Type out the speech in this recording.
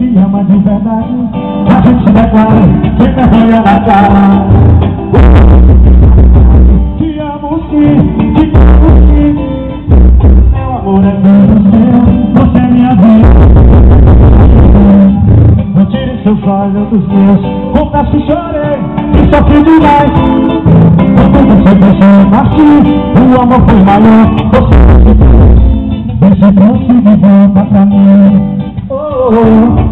me ama de verdade, a gente se declara, sem vergonha na cara. Te amo sim, te amo sim. Meu amor é tudo seu, você é minha vida. Não tire seus olhos dos meus, confesso que chorei e sofri demais. Quando você pensou em partir, o amor foi maior. Você trouxe de volta pra mim. Oh, oh, oh.